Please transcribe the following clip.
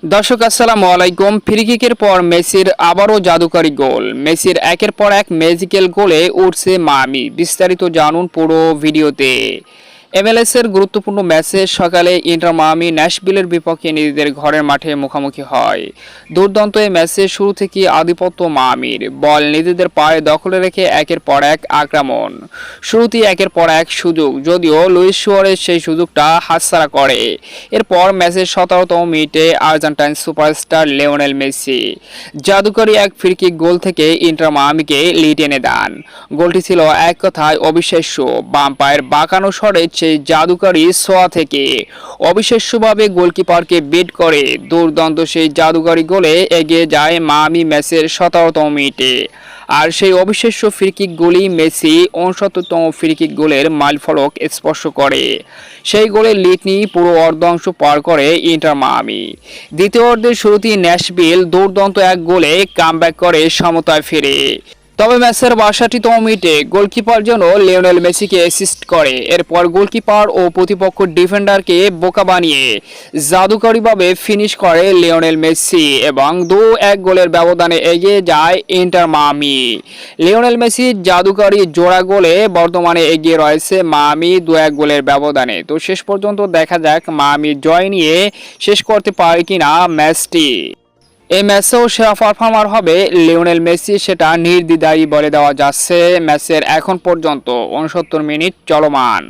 দর্শক আসসালামু আলাইকুম। ফ্রি কিকের পর মেসির আবারও জাদুকরী গোল। মেসির একের পর এক ম্যাজিক্যাল গোলে উঠছে মায়ামি। বিস্তারিত জানুন পুরো ভিডিওতে। MLS এর গুরুত্বপূর্ণ ম্যাচে সকালে ইন্টার মায়ামি ন্যাশভিলের বিপক্ষে নিজেদের ঘরের মাঠে মুখোমুখি হয়। দুর্দান্ত এই ম্যাচে শুরু থেকে আধিপত্য মায়ামির। বল নিজেদের পায়ে দখলে রেখে একের পর এক আক্রমণ। শুরুতেই একের পর এক সুযোগ, যদিও লুইস সুয়ারেজ সেই সুযোগটা হাতছাড়া করে। এরপর ম্যাচের 17তম মিনিটে আর্জেন্টাইন সুপারস্টার লিওনেল মেসি জাদুকরী এক ফ্রিকিক গোল থেকে ইন্টার মায়ামিকে লিড এনে দেন। গোলটি ছিল এক কথায় অবিশ্বাস্য। বাম পায়ের বাঁকানো শটে সেই জাদুকরী ছোঁয়া থেকে অবিশ্বাস্যভাবে গোলকিপারকে বিট করে দুর্দান্ত সেই জাদুকরী গোলে এগিয়ে যায় মায়ামি ম্যাচের 17তম মিনিটে। আর সেই অবিশ্বাস্য ফ্রিকিক গোলই মেসি 69তম ফ্রিকিক গোলের মাইলফলক স্পর্শ করে। সেই গোলের লিড নিয়ে পুরো অর্ধাংশ পার করে ইন্টার মায়ামি। দ্বিতীয় অর্ধের শুরুতেই ন্যাশভিল দুর্দান্ত এক গোলে কামব্যাক করে সমতায় ফেরে। তবে ম্যাচের 62তম মিনিটে গোলকিপার যেন লিওনেল মেসিকে অ্যাসিস্ট করে। এরপর গোলকিপার ও প্রতিপক্ষ ডিফেন্ডারকে বোকা বানিয়ে জাদুকরীভাবে ফিনিশ করে লিওনেল মেসি এবং 2-1 গোলের ব্যবধানে এগিয়ে যায় ইন্টার মায়ামি। লিওনেল মেসির জাদুকরী জোড়া গোলে বর্তমানে এগিয়ে রয়েছে মায়ামি 2-1 গোলের ব্যবধানে। তো শেষ পর্যন্ত দেখা যাক মায়ামি জয় নিয়ে শেষ করতে পারে কিনা ম্যাচটি। এই ম্যাচেও সেরা পারফর্মার হবে লিওনেল মেসি, সেটা নির্দ্বিধায় বলে দেওয়া যাচ্ছে। ম্যাচের এখন পর্যন্ত 69 মিনিট চলমান।